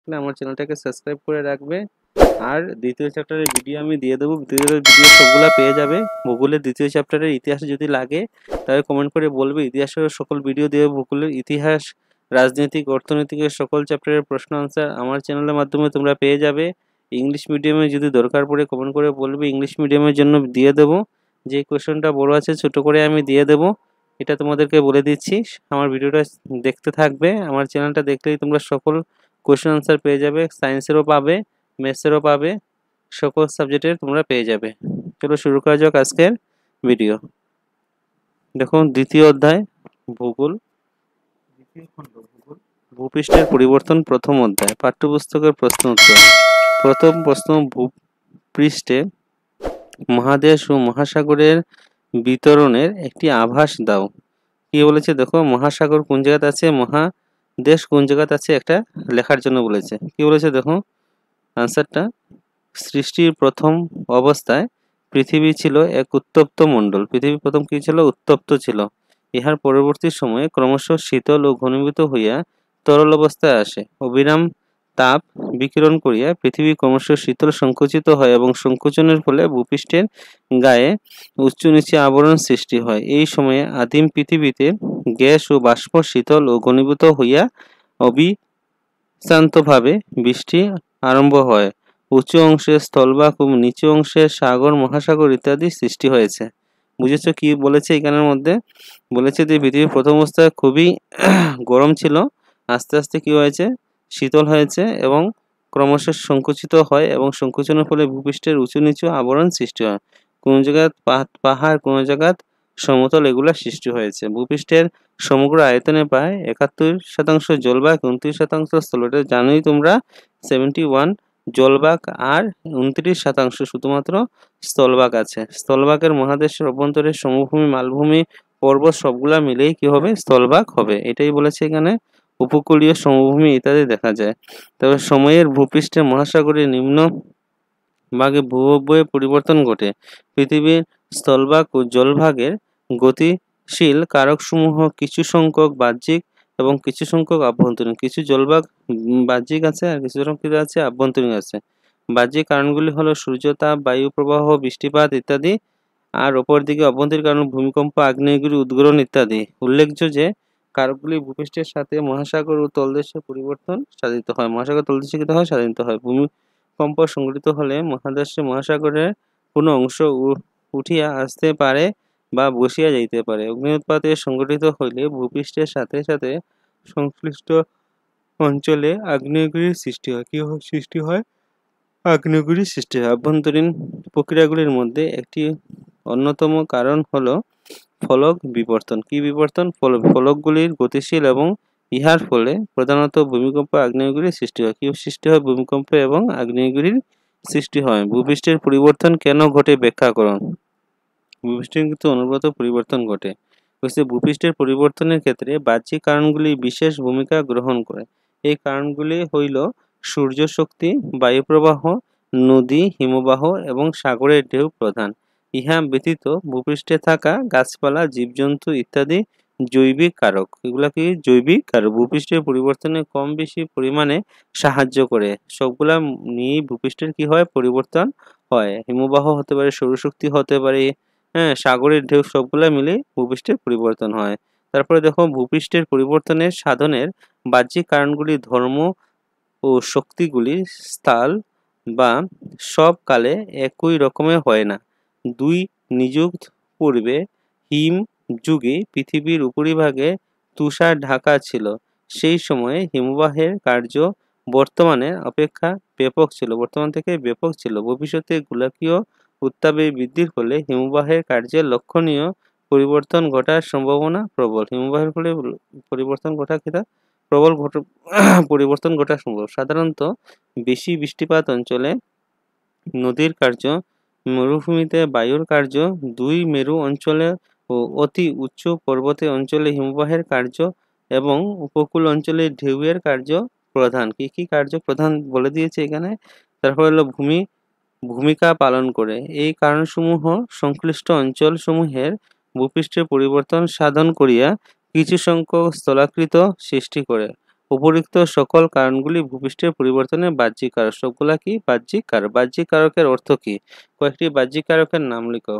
তাহলে আমার চ্যানেলটাকে সাবস্ক্রাইব করে রাখবে। আর দ্বিতীয় চ্যাপ্টারের ভিডিও আমি দিয়ে দেবো, দ্বিতীয় ভিডিও সবগুলা পেয়ে যাবে। ভূগোলের দ্বিতীয় চ্যাপ্টারের ইতিহাস যদি লাগে তাহলে কমেন্ট করে বলবে, ইতিহাসের সকল ভিডিও দিয়ে ভূগোলের ইতিহাস, রাজনৈতিক, অর্থনৈতিকের সকল চ্যাপ্টারের প্রশ্ন আনসার আমার চ্যানেলের মাধ্যমে তোমরা পেয়ে যাবে। ইংলিশ মিডিয়ামে যদি দরকার পড়ে কমেন্ট করে বলবে, ইংলিশ মিডিয়ামের জন্য দিয়ে দেবো। যে কোয়েশ্চনটা বড় আছে ছোট করে আমি দিয়ে দেবো, এটা তোমাদেরকে বলে দিচ্ছি। আমার ভিডিওটা দেখতে থাকবে, আমার চ্যানেলটা দেখলেই তোমরা সকল কোয়েশ্চেন আনসার পেয়ে যাবে। সায়েন্সেরও পাবে, ম্যাথসেরও পাবে, সকল সাবজেক্টের তোমরা পেয়ে যাবে। চলো শুরু করা যাক আজকের ভিডিও। দেখুন দ্বিতীয় অধ্যায় ভূগোল, দ্বিতীয় খণ্ড ভূগোল, ভূপৃষ্ঠের পরিবর্তন, প্রথম অধ্যায়, পাঠ্যপুস্তকের প্রশ্ন উত্তর। প্রথম প্রশ্ন, ভূপৃষ্ঠে মহাদেশ ও মহাসাগরের বিতরণের একটি আভাস দাও। কি বলেছে দেখো, মহাসাগর কোন জায়গাতে আছে, মহাদেশ কোন জায়গাতে আছে, একটা লেখার জন্য বলেছে। কি বলেছে দেখো আনসারটা, সৃষ্টির প্রথম অবস্থায় পৃথিবী ছিল এক উত্তপ্ত মণ্ডল। পৃথিবী প্রথম কি ছিল, উত্তপ্ত ছিল। ইহার পরবর্তী সময়ে ক্রমশ শীতল ও ঘনীভূত হইয়া তরল অবস্থায় আসে। অবিরাম তাপ বিকিরণ করিয়া পৃথিবী ক্রমশ শীতল সংকুচিত হয় এবং সংকোচনের ফলে ভূপৃষ্ঠের গায়ে উঁচু নিচু আবরণ সৃষ্টি হয়। এই সময়ে আদিম পৃথিবীতে গ্যাস ও বাষ্প শীতল ও ঘনীভূত হইয়া অবিশ্রান্তভাবে বৃষ্টি আরম্ভ হয়। উঁচু অংশে স্থলভাগ ও নিচু অংশে সাগর, মহাসাগর ইত্যাদি সৃষ্টি হয়েছে। বুঝেছো কি বলেছে এখানের মধ্যে? বলেছে যে পৃথিবীর প্রথম অবস্থায় খুবই গরম ছিল, আস্তে আস্তে কি হয়েছে, শীতল হয়েছে এবং ক্রমশ সংকুচিত হয় এবং সংকোচনের ফলে ভূপৃষ্ঠের উঁচু নিচু আবরণ সৃষ্টি হয়। কোন জায়গায় পাহাড়, কোন জায়গায় সমতল, এগুলা সৃষ্টি হয়েছে। ভূপৃষ্ঠের সমগ্র আয়তনে প্রায় 71% জলভাগ, 29% স্থল। এটা জানোই তোমরা, 71 জলভাগ আর 29% শুধুমাত্র স্থলভাগ আছে। স্থলভাগের মহাদেশের অভ্যন্তরে সমভূমি, মালভূমি, পর্বত সবগুলা মিলেই কি হবে, স্থলভাগ হবে। এটাই বলেছে এখানে। উপকূলীয় সমভূমি ইত্যাদি দেখা যায়। তবে সময়ের ভূপৃষ্ঠের মহাসাগরের নিম্ন ভাগে ভূবয়ে পরিবর্তন ঘটে। পৃথিবীর স্থলভাগ ও জলভাগের গতিশীল কারকসমূহ কিছু সংখ্যক বাহ্যিক এবং কিছু সংখ্যক আভ্যন্তরীণ। কিছু জলভাগ বাহ্যিক আছে আর কিছু সংখ্যক আছে আভ্যন্তরীণ আছে। বাহ্যিক কারণগুলি হলো সূর্যতাপ, বায়ু প্রবাহ, বৃষ্টিপাত ইত্যাদি। আর অপর দিকে অভ্যন্তরীণ কারণ ভূমিকম্প, আগ্নেয়গিরি উদ্গীরণ ইত্যাদি। উল্লেখ্য যে কারকগুলি ভূপৃষ্ঠের সাথে মহাসাগর ও তলদেশের পরিবর্তন সাধিত হয়। মহাসাগর তলদেশে কি হয়, সাধিত হয়। ভূমিকম্প সংঘটিত হলে মহাদেশে মহাসাগরের কোনো অংশ উঠিয়া আসতে পারে বা বসিয়া যাইতে পারে। অগ্ন্যুৎপাত সংঘটিত হইলে ভূপৃষ্ঠের সাথে সাথে সংশ্লিষ্ট অঞ্চলে আগ্নেয়গিরির সৃষ্টি হয়। কি সৃষ্টি হয়, আগ্নেয়গিরির সৃষ্টি হয়। আভ্যন্তরীণ প্রক্রিয়াগুলির মধ্যে একটি অন্যতম কারণ হলো ফলক বিবর্তন। কি বিবর্তন? ফলকগুলির গতিশীল এবং ইহার ফলে প্রধানত ভূমিকম্প, আগ্নেয়গিরির সৃষ্টি হয়। কি সৃষ্টি হয়? ভূমিকম্প এবং আগ্নেয়গিরির সৃষ্টি হয়। ভূপৃষ্ঠের পরিবর্তন কেন ঘটে ব্যাখ্যা করুন। ভূপৃষ্ঠের কিন্তু অনবরত পরিবর্তন ঘটে। ভূপৃষ্ঠের পরিবর্তনের ক্ষেত্রে বাহ্যিক কারণগুলি বিশেষ ভূমিকা গ্রহণ করে। এই কারণগুলি হইল সূর্য শক্তি, বায়ু প্রবাহ, নদী, হিমবাহ এবং সাগরের ঢেউ প্রধান। ইহা ব্যতীত ভূপৃষ্ঠে থাকা গাছপালা, জীবজন্তু ইত্যাদি জৈবিক কারক। এগুলা কি জৈবিক কারক, ভূপৃষ্ঠের পরিবর্তনে কম বেশি পরিমাণে সাহায্য করে। সবগুলা নিয়েই ভূপৃষ্ঠের কি হয়, পরিবর্তন হয়। হিমবাহ হতে পারে, সৌরশক্তি হতে পারে, সাগরের ঢেউ, সবগুলা মিলে ভূপৃষ্ঠের পরিবর্তন হয়। তারপরে দেখো ভূপৃষ্ঠের পরিবর্তনের সাধনের বাহ্যিক কারণগুলি ধর্ম ও শক্তিগুলি স্থল বা সব কালে একই রকমের হয় না। দুই নিযুগ পূর্বে হিম যুগে পৃথিবীর উপরিভাগে তুষার ঢাকা ছিল। সেই সময়ে হিমবাহের কার্য বর্তমানে অপেক্ষা ব্যাপক ছিল, বর্তমান থেকে ব্যাপক ছিল। ভবিষ্যতে গোলকীয় উত্তাপের বৃদ্ধির ফলে হিমবাহের কার্যের লক্ষণীয় পরিবর্তন ঘটার সম্ভাবনা প্রবল। হিমবাহের ফলে পরিবর্তন ঘটা কিনা প্রবল পরিবর্তন ঘটা সম্ভব। সাধারণত বেশি বৃষ্টিপাত অঞ্চলে নদীর কার্য, মরুভূমিতে বায়ুর কার্য, দুই মেরু অঞ্চলে ও অতি উচ্চ পর্বতে অঞ্চলে হিমবাহের কার্য এবং উপকূল অঞ্চলে ঢেউয়ের কার্য প্রধান। কি কি কার্য প্রধান বলে দিয়েছে এখানে। তারপর হলো ভূমিকা পালন করে। এই কারণসমূহ সংশ্লিষ্ট অঞ্চলসমূহের ভূপৃষ্ঠের পরিবর্তন সাধন করিয়া কিছু সংখ্যক স্থলাকৃত সৃষ্টি করে। উপরিক্ত সকল কারণগুলি ভূপৃষ্ঠের পরিবর্তনের বাহ্যিক কারক। সবগুলা কি বাহ্যিক কারক? বাহ্যিক কারকের অর্থ কি? কয়েকটি বাহ্যিক কারকের নাম লিখো।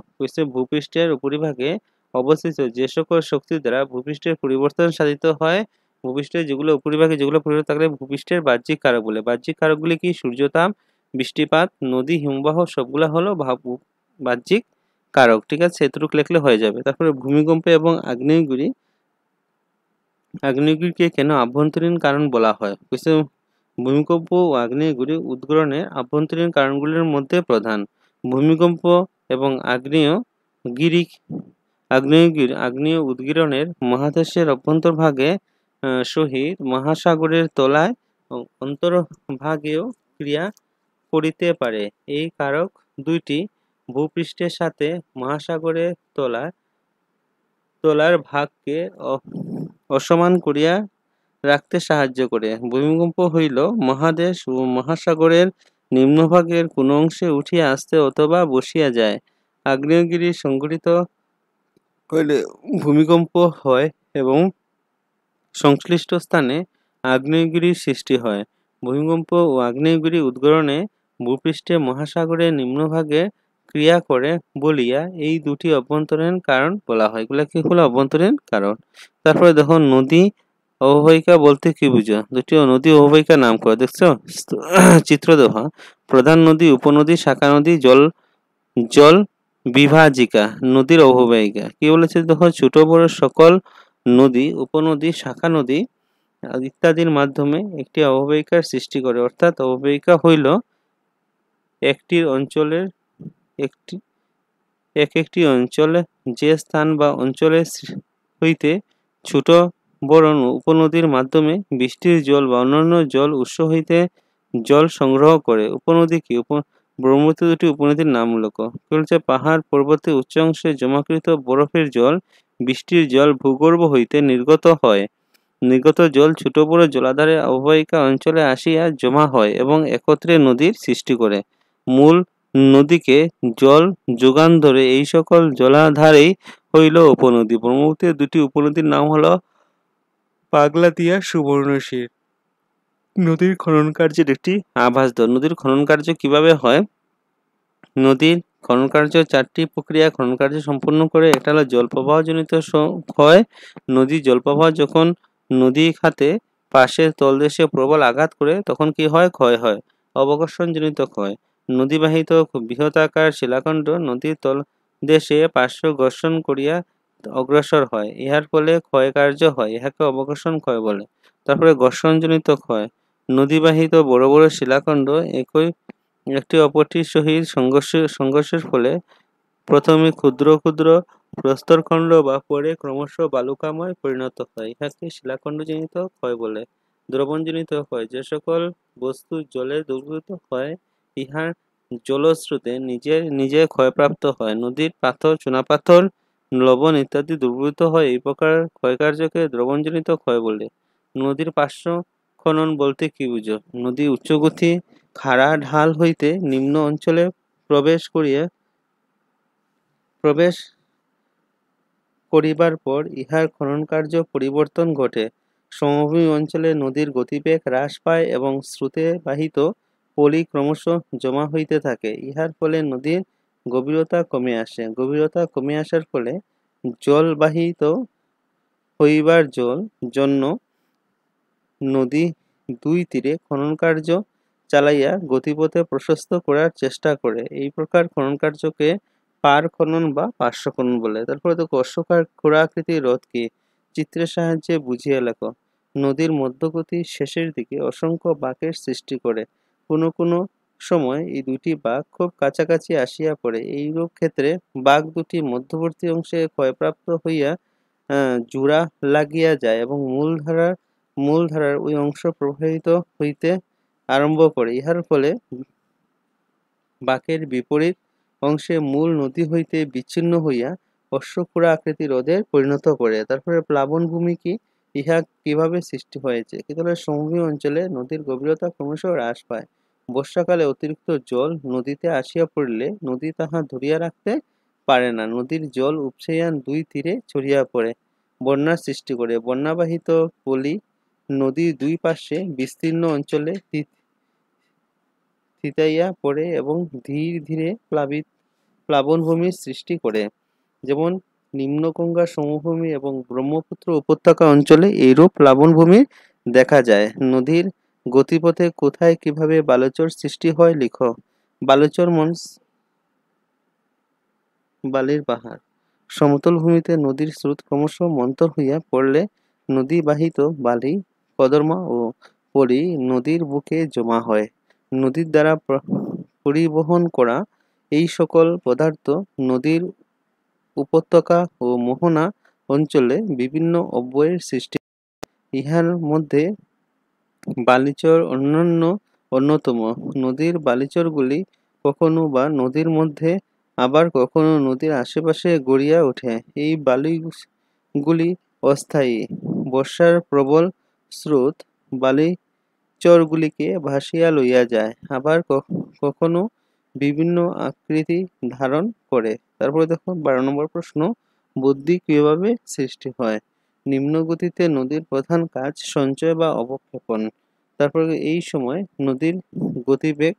ভূপৃষ্ঠের উপরিভাগে অবস্থিত যে সকল শক্তি দ্বারা ভূপৃষ্ঠের পরিবর্তন সাধিত হয়, ভূপৃষ্ঠের যেগুলো উপরিভাগে যেগুলো পরিবর্তন থাকলে ভূপৃষ্ঠের বাহ্যিক কারক বলে। বাহ্যিক কারকগুলি কি? সূর্যতাপ, বৃষ্টিপাত, নদী, হিমবাহ সবগুলা হলো বাহ্যিক কারক। ঠিক আছে, এতটুকু লিখলে হয়ে যাবে। তারপরে ভূমিকম্প এবং আগ্নেয়গিরিকে কেন আভ্যন্তরীণ কারণ বলা হয়? ভূমিকম্প ও আগ্নেয়গিরি উদ্গীরণের আভ্যন্তরীণ কারণগুলির মধ্যে প্রধান। ভূমিকম্প এবং আগ্নেয় উদ্গীরণের মহাদেশের অভ্যন্তরভাগে সহিত মহাসাগরের তলায় অন্তর্ভাগেও ক্রিয়া করিতে পারে। এই কারক দুইটি ভূপৃষ্ঠের সাথে মহাসাগরের তলার ভাগকে অসমান করিয়া রাখতে সাহায্য করে। ভূমিকম্প হইল মহাদেশ ও মহাসাগরের নিম্নভাগের কোন অংশে উঠিয়া আসতে অথবা বসিয়া যায়। আগ্নেয়গিরি সংঘটিত হইলে ভূমিকম্প হয় এবং সংশ্লিষ্ট স্থানে আগ্নেয়গিরির সৃষ্টি হয়। ভূমিকম্প ও আগ্নেয়গিরি উদ্গীরণে ভূপৃষ্ঠে মহাসাগরের নিম্নভাগে ক্রিয়া করে বলিয়া এই দুটি অভ্যন্তরীণ কারণ বলা হয়। এগুলা কি হলো? অভ্যন্তরীণ কারণ। তারপরে দেখো, নদী অববাহিকা বলতে কি বুঝো? দুটি নদী অববাহিকার নাম করো। দেখছো চিত্র দেখো। প্রধান নদী, উপনদী, শাখা নদী, জল বিভাজিকা, নদীর অববাহিকা। কি বলেছে দেখো? ছোট বড় সকল নদী, উপনদী, শাখা নদী ইত্যাদির মাধ্যমে একটি অববাহিকার সৃষ্টি করে। অর্থাৎ অববাহিকা হইল একটি অঞ্চলের একটি অঞ্চলে যে স্থান বা অঞ্চলের হইতে ছোট বড় উপনদীর মাধ্যমে বৃষ্টির জল বা অন্যান্য জল উৎস হইতে জল সংগ্রহ করে। উপনদী কি? ব্রহ্মপুত্র দুটি উপনদীর নাম লেখো। বলছে পাহাড় পর্বতের উচ্চ অংশে জমাকৃত বরফের জল, বৃষ্টির জল ভূগর্ভ হইতে নির্গত হয়। নির্গত জল ছোট বড় জলাধারে অববাহিকা অঞ্চলে আসিয়া জমা হয় এবং একত্রে নদীর সৃষ্টি করে। মূল নদীকে জল যোগান ধরে এই সকল জলাধারেই হইল উপনদী। ব্রহ্মপুত্রের দুটি উপনদীর নাম হলো পাগলাদিয়া, সুবর্ণশির। নদীর খনন কার্যের একটি আভাস দাও। নদীর খনন কার্য কিভাবে হয়? নদীর খনন কার্য চারটি প্রক্রিয়া খনন কার্য সম্পন্ন করে। এটা হলো জলপ্রবাহ জনিত ক্ষয়। নদীর জলপ্রবাহ যখন নদী খাতে পাশের তলদেশে প্রবল আঘাত করে তখন কি হয়? ক্ষয় হয়। অবঘর্ষণ জনিত ক্ষয়। নদীবাহিত বৃহদাকার শিলাখণ্ড নদীর তলদেশে পার্শ্ব ঘর্ষণ করিয়া অগ্রসর হয়, ইহার ফলে ক্ষয় কার্য হয়, ইহাকে অবঘর্ষণ ক্ষয় বলে। তারপরে ঘর্ষণজনিত ক্ষয়। নদীবাহিত বড় বড় শিলাখণ্ড একটি অপরটির সহিত সংঘর্ষের ফলে প্রথমে ক্ষুদ্র ক্ষুদ্র প্রস্তরখণ্ড বা পরে ক্রমশ বালুকাময় পরিণত হয়, ইহাকে শিলাখণ্ডজনিত ক্ষয় বলে। দ্রবণজনিত ক্ষয়। যে সকল বস্তু জলে দ্রবীভূত হয় ইহার জলস্রোতে নিজে ক্ষয়প্রাপ্ত হয়। নদীর পাথর, চুনাপাথর, লবণ ইত্যাদি দ্রবীভূত হয়। এই প্রকার ক্ষয়কার্যকে দ্রবণজনিত ক্ষয় বলে। নদীর পার্শ্ব খনন বলতে কি বুঝো? নদী উচ্চগতি খাড়া ঢাল হইতে নিম্ন অঞ্চলে প্রবেশ করিবার পর ইহার খনন কার্য পরিবর্তন ঘটে। সমভূমি অঞ্চলে নদীর গতিবেগ হ্রাস পায় এবং স্রোতে বাহিত পলি ক্রমশ জমা হইতে থাকে। ইহার ফলে নদীর গভীরতা কমে আসে। গভীরতা কমে আসার ফলে জলবাহিত হইবার জন্য নদী দুই তীরে খনন কার্য চালাইয়া গতিপথে প্রশস্ত করার চেষ্টা করে। এই প্রকার খনন কার্যকে পার খনন বা পার্শ্ব খনন বলে। তারপরে তো অশ্বক্ষুরাকৃতির ক্ষুরাকৃতি হ্রদ কি? চিত্রের সাহায্যে বুঝিয়ে লেখো। নদীর মধ্যগতির শেষের দিকে অসংখ্য বাঁকের সৃষ্টি করে। কোনো কোনো সময় এই দুটি বাঁক খুব কাছাকাছি আসিয়া পড়ে। এইরূপ ক্ষেত্রে বাঁক দুটি মধ্যবর্তী অংশে ক্ষয়প্রাপ্ত হইয়া জোড়া লাগিয়া যায় এবং মূলধারার ওই অংশ প্রবাহিত হইতে আরম্ভ করে। ইহার ফলে বাঁকের বিপরীত অংশে মূল নদী হইতে বিচ্ছিন্ন হইয়া অশ্বক্ষুরা আকৃতি হ্রদে পরিণত করে। তারপরে প্লাবন ভূমি কি? ইহা কিভাবে সৃষ্টি হয়েছে? কিন্তু সমভূমি অঞ্চলে নদীর গভীরতা ক্রমশ হ্রাস পায়। বর্ষাকালে অতিরিক্ত জল নদীতে আসিয়া পড়িলে নদী তাহা ধরিয়া রাখতে পারে না। নদীর জল উপসাইয়া দুই তীরে ছড়িয়া পড়ে, বন্যার সৃষ্টি করে। বন্যাবাহিত পলি নদীর দুই পাশে বিস্তীর্ণ অঞ্চলে থিতাইয়া পড়ে এবং ধীরে ধীরে প্লাবনভূমির সৃষ্টি করে। যেমন নিম্নগঙ্গা সমভূমি এবং ব্রহ্মপুত্র উপত্যকা অঞ্চলে এইরূপ প্লাবনভূমি দেখা যায়। নদীর গতিপথে কোথায় কিভাবে বালুচর সৃষ্টি হয় লিখো। বালুচর মনস বালির পাহাড়। সমতল ভূমিতে নদীর স্রোত ক্রমশ মন্থর হইয়া পড়লে নদীবাহিত বালি, কর্দমা ও পলি নদীর বুকে জমা হয়। নদীর দ্বারা পরিবহন করা এই সকল পদার্থ নদীর উপত্যকা ও মোহনা অঞ্চলে বিভিন্ন অব্যয়ের সৃষ্টি। ইহার মধ্যে বালিচর অন্যতম। নদীর বালিচরগুলি কখনো বা নদীর মধ্যে, আবার কখনো নদীর আশেপাশে গড়িয়া ওঠে। এই বালিগুলি অস্থায়ী। বর্ষার প্রবল স্রোত বালিচরগুলিকে ভাসিয়া লইয়া যায়, আবার কখনো বিভিন্ন আকৃতি ধারণ করে। তারপরে দেখো 12 নম্বর প্রশ্ন, বুদ্ধি কিভাবে সৃষ্টি হয়? নিম্ন গতিতে নদীর প্রধান কাজ সঞ্চয় বা অবক্ষেপণ। তারপরে এই সময় নদীর গতিবেগ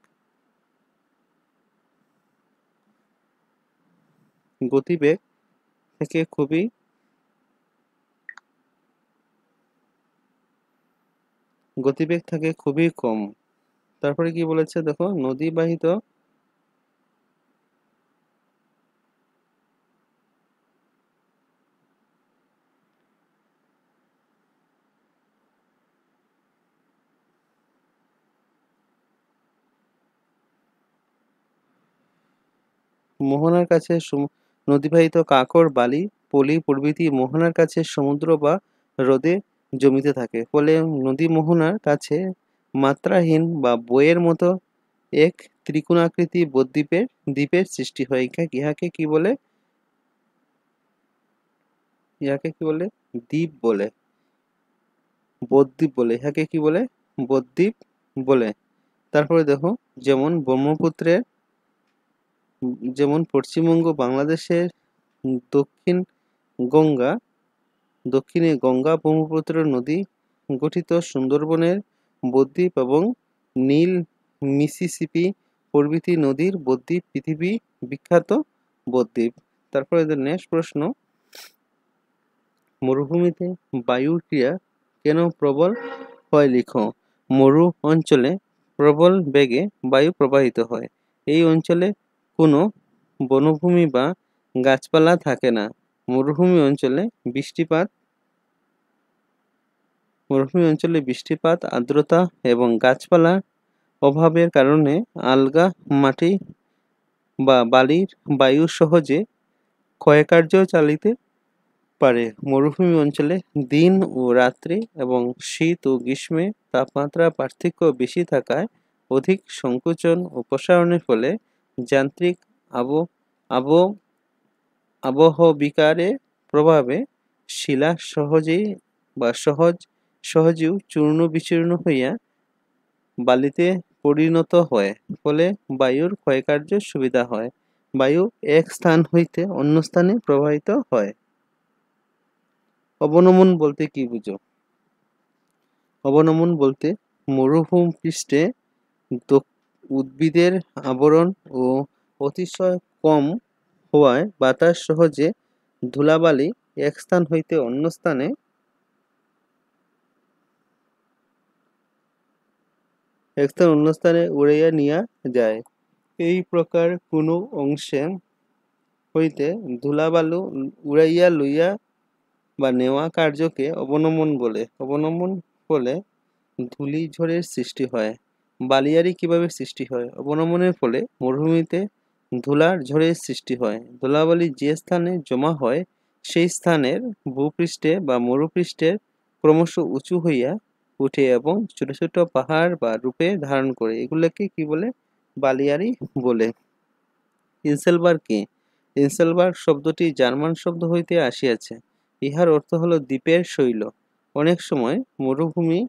থেকে খুবই কম। তারপরে কি বলেছে দেখো, নদী বাহিত মোহনার কাছে নদীবাহিত কাঁকড়, বালি, পলি প্রভৃতি মোহনার কাছে সমুদ্র বা হ্রদে জমিতে থাকে। ফলে নদী মোহনার কাছে মাত্রাহীন বা বইয়ের মতো এক ত্রিকোণাকৃতি দ্বীপের সৃষ্টি হয়। ইহাকে কি বলে? দ্বীপ বলে, বদ্বীপ বলে। ইহাকে কি বলে? বদ্বীপ বলে। তারপরে দেখো, যেমন পশ্চিমবঙ্গ বাংলাদেশের দক্ষিণে গঙ্গা ব্রহ্মপুত্র নদী গঠিত সুন্দরবনের বদ্বীপ এবং নীল মিসিসিপি প্রভৃতি নদীর বদ্বীপ পৃথিবী বিখ্যাত বদ্বীপ। তারপরে নেক্সট প্রশ্ন, মরুভূমিতে বায়ুর ক্রিয়া কেন প্রবল হয় লিখো। মরু অঞ্চলে প্রবল বেগে বায়ু প্রবাহিত হয়। এই অঞ্চলে কোনো বনভূমি বা গাছপালা থাকে না। মরুভূমি অঞ্চলে বৃষ্টিপাত, আর্দ্রতা এবং গাছপালার অভাবের কারণে আলগা মাটি বা বালির বায়ু সহজে ক্ষয়কার্য চালিতে পারে। মরুভূমি অঞ্চলে দিন ও রাত্রি এবং শীত ও গ্রীষ্মে তাপমাত্রা পার্থক্য বেশি থাকায় অধিক সংকোচন ও প্রসারণের ফলে যান্ত্রিক আবহবিকারের প্রভাবে শিলা সহজেই চূর্ণ বিচূর্ণ হইয়া বালিতে পরিণত হয়। ফলে বায়ুর ক্ষয়কার্যের সুবিধা হয়। বায়ু এক স্থান হইতে অন্য স্থানে প্রবাহিত হয়। অবনমন বলতে কি বুঝো? অবনমন বলতে মরুভূপৃষ্ঠে উদ্ভিদের আবরণ ও অতিশয় কম হওয়ায় বাতাস সহজে ধূলাবালি এক স্থান হইতে অন্য স্থানে উড়াইয়া নিয়া যায়। এই প্রকার কোনো অংশে হইতে ধূলাবালু উড়াইয়া লইয়া বা নেওয়া কার্যকে অবনমন বলে। অবনমন ফলে ধূলিঝড়ের সৃষ্টি হয়। বালিয়াড়ি কিভাবে সৃষ্টি হয়? অবনমনের ফলে মরুভূমিতে ধূলার ঝড়ের সৃষ্টি হয়। ধূলাবালি যে স্থানে জমা হয় সেই স্থানের ভূপৃষ্ঠে বা মরুপৃষ্ঠের ক্রমশ উঁচু হইয়া উঠে এবং ছোট ছোট পাহাড় বা রূপে ধারণ করে। এগুলোকে কি বলে? বালিয়াড়ি বলে। ইনসেলবার্গ কি? ইনসেলবার্গ শব্দটি জার্মান শব্দ হইতে আসিয়াছে। ইহার অর্থ হলো দ্বীপের শৈল। অনেক সময় মরুভূমি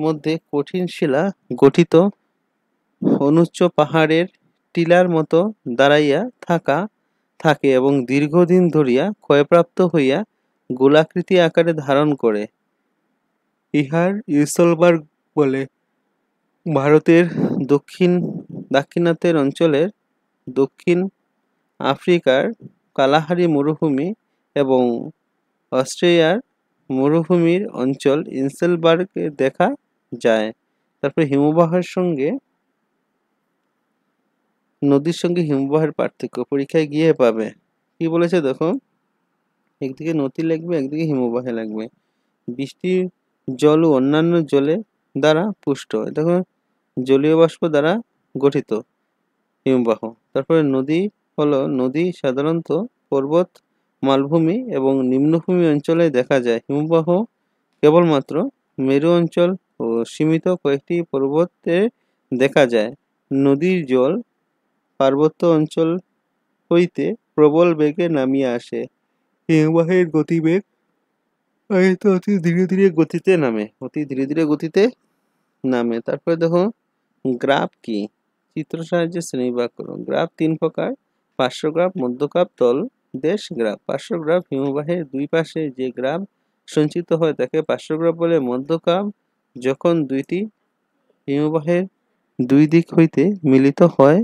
মধ্যে কঠিন শিলা গঠিত অনুচ্চ পাহাড়ের টিলার মতো দাঁড়াইয়া থাকে এবং দীর্ঘদিন ধরিয়া ক্ষয়প্রাপ্ত হইয়া গোলাকৃতি আকারে ধারণ করে। ইহার ইসলবার্গ বলে। ভারতের দাক্ষিণাত্যের অঞ্চলের দক্ষিণ আফ্রিকার কালাহারি মরুভূমি এবং অস্ট্রেলিয়ার মরুভূমির অঞ্চল ইনসেলবার্গে দেখা যায়। তারপরে হিমবাহের সঙ্গে নদীর সঙ্গে হিমবাহের পার্থক্য পরীক্ষায় গিয়ে পাবে। কি বলেছে দেখো, একদিকে নদী লাগবে, একদিকে হিমবাহে লাগবে। বৃষ্টির জল ও অন্যান্য জলে দ্বারা পুষ্ট, দেখো জলীয় বাষ্প দ্বারা গঠিত হিমবাহ। তারপরে নদী সাধারণত পর্বত, মালভূমি এবং নিম্নভূমি অঞ্চলে দেখা যায়। হিমবাহ কেবলমাত্র মেরু অঞ্চল ও সীমিত কয়েকটি পর্বতে দেখা যায়। নদীর জল পার্বত্য অঞ্চল হইতে প্রবল বেগে নামিয়ে আসে। হিমবাহের গতিবেগ অতি ধীরে ধীরে গতিতে নামে। তারপরে দেখো গ্রাফ কি, চিত্র সাহায্যে শ্রেণীবিভাগ করো। গ্রাফ 3 প্রকার: পার্শ্বগ্রাফ, মধ্যগ্রাফ, তলদেশ গ্রাফ। পার্শ্বগ্রাফ হিমবাহের দুই পাশে যে গ্রাফ সঞ্চিত হয় তাকে পার্শ্বগ্রাফ বলে। মধ্যগ্রাফ যখন দুইটি হিমবাহের দুই দিক হইতে মিলিত হয়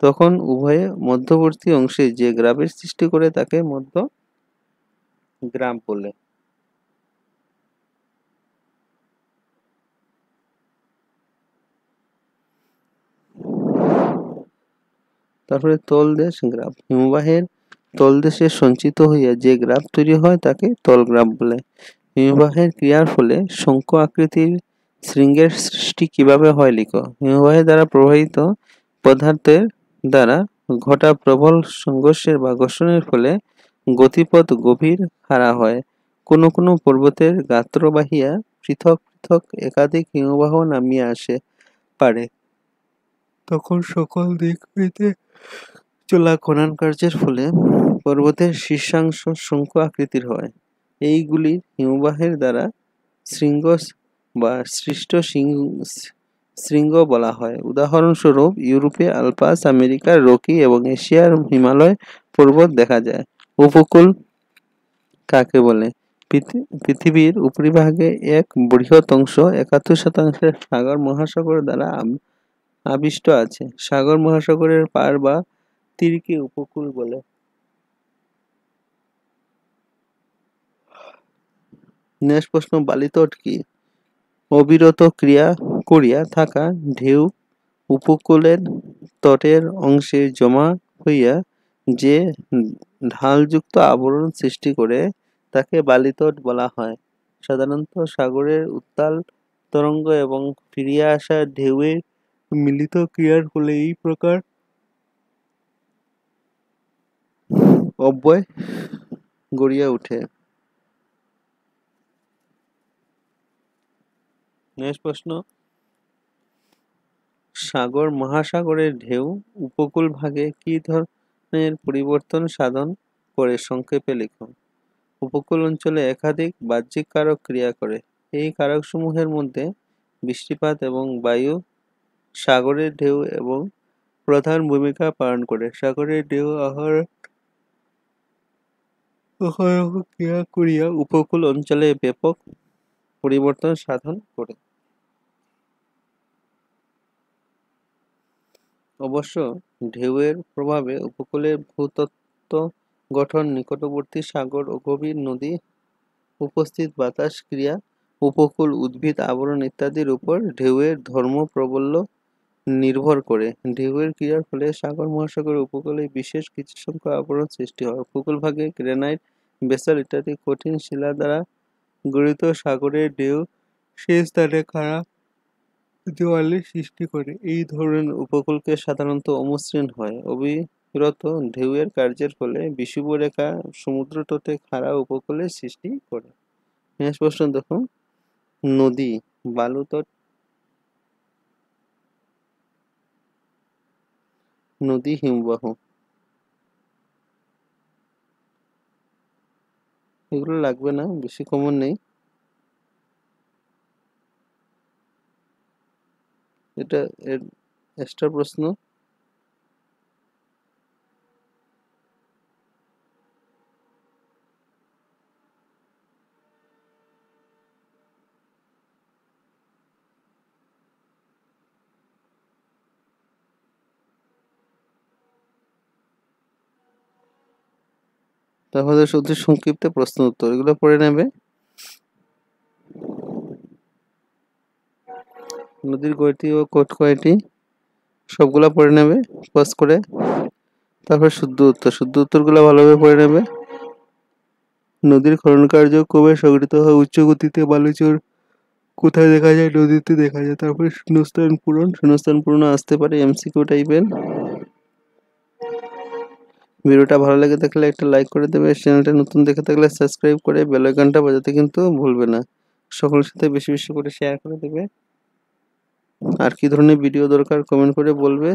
তখন উভয়ে মধ্যবর্তী অংশে যে গ্রাফের সৃষ্টি করে তাকে মধ্যগ্রাফ বলে। তারপরে তলদেশ গ্রাফ, হিমবাহের তলদেশে সঞ্চিত হইয়া যে গ্রাফ তৈরি হয় তাকে তলগ্রাফ বলে। হিমবাহের ক্রিয়ার ফলে শঙ্কু আকৃতির শৃঙ্গের সৃষ্টি কিভাবে হয় লিখো। হিমবাহের দ্বারা প্রবাহিত পদার্থের দ্বারা ঘটা প্রবল সংঘর্ষের বা ঘর্ষণের ফলে গতিপথ গভীর খাড়া হয়। কোনো কোনো পর্বতের গাত্র বাহিয়া পৃথক পৃথক একাধিক হিমবাহ নামিয়ে আসে পারে। তখন সকল দিক হইতে চলা খনন কার্যের ফলে পর্বতের শীর্ষাংশ শঙ্কু আকৃতির হয়। এইগুলি হিমবাহের দ্বারা শৃঙ্গ বা সৃষ্ট শৃঙ্গ বলা হয়। উদাহরণস্বরূপ ইউরোপে আল্পস, আমেরিকার রকি এবং এশিয়ার হিমালয় পর্বত দেখা যায়। উপকূল কাকে বলে? পৃথিবীর উপরিভাগে এক বৃহৎ অংশ ৭১% সাগর মহাসাগর দ্বারা আবিষ্ট আছে। সাগর মহাসাগরের পার বা তীরকে উপকূল বলে। নেক্সট প্রশ্ন, বালিতট কি? অবিরত ক্রিয়া করিয়া থাকা ঢেউ উপকূলের তটের অংশে জমা হইয়া যে ঢালযুক্ত আবরণ সৃষ্টি করে তাকে বালিতট বলা হয়। সাধারণত সাগরের উত্তাল তরঙ্গ এবং ফিরিয়া আসা ঢেউয়ের মিলিত ক্রিয়ার ফলে এই প্রকার অব্যয় গড়িয়া ওঠে। নেক্সট প্রশ্ন, সাগর মহাসাগরের ঢেউ উপকূল ভাগে কি ধরনের পরিবর্তন সাধন করে সংক্ষেপে লিখুন। উপকূল অঞ্চলে একাধিক বাহ্যিক কারক ক্রিয়া করে। এই কারকসমূহের মধ্যে বৃষ্টিপাত এবং বায়ু সাগরের ঢেউ এবং প্রধান ভূমিকা পালন করে। সাগরের ঢেউ আহরণ ক্রিয়া করিয়া উপকূল অঞ্চলে ব্যাপক পরিবর্তন সাধন করে। অবশ্য ঢেউয়ের প্রভাবে উপকূলের ভূতত্ত্ব গঠন, নিকটবর্তী সাগর ও গভীর নদী, উপস্থিত বাতাস ক্রিয়া, উপকূল উদ্ভিদ আবরণ ইত্যাদির উপর ঢেউয়ের ধর্ম প্রবল্য নির্ভর করে। ঢেউয়ের ক্রিয়ার ফলে সাগর মহাসাগরের উপকূলে বিশেষ কিছু সংখ্যক আবরণ সৃষ্টি হয়। উপকূল ভাগে গ্রানাইট, বেসাল্ট ইত্যাদি কঠিন শিলা দ্বারা গঠিত সাগরের ঢেউ সেই স্থানে খাড়া দেওয়ালের সৃষ্টি করে। এই ধরনের উপকূলকে সাধারণত অমসৃণ হয়। অবিরত ঢেউয়ের কার্যের ফলে বিষুবরেখা সমুদ্রতটে খাড়া উপকূলের সৃষ্টি করে। নেক্সট প্রশ্ন দেখো, নদী, বালুতট, নদী, হিমবাহ, এগুলো লাগবে না, বেশি কমন নেই। এটা এক্সট্রা প্রশ্ন। তারপর অতি সংক্ষিপ্ত প্রশ্ন উত্তর, এগুলো পড়ে নেবে। নদীর গতি ও কোট কয়টি, সবগুলা পড়ে নেবে পজ করে। তারপর শুদ্ধ উত্তরগুলো ভালোভাবে পড়ে নেবে। নদীর খনন কার্য কবে সংঘটিত হয়? উচ্চ গতিতে বালুচর কোথায় দেখা যায়? নদীতে দেখা যায়। তারপরে শূন্যস্থান পূরণ আসতে পারে এমসিকিউ টাইপের। ভিডিওটা ভালো লেগে থাকলে একটা লাইক করে দেবে। চ্যানেলটা নতুন দেখে থাকলে সাবস্ক্রাইব করে বেল আইকনটা বাজাতে কিন্তু ভুলবে না। সকলের সাথে বেশি বেশি করে শেয়ার করে দেবে। আর কি ধরনের ভিডিও দরকার কমেন্ট করে বলবে।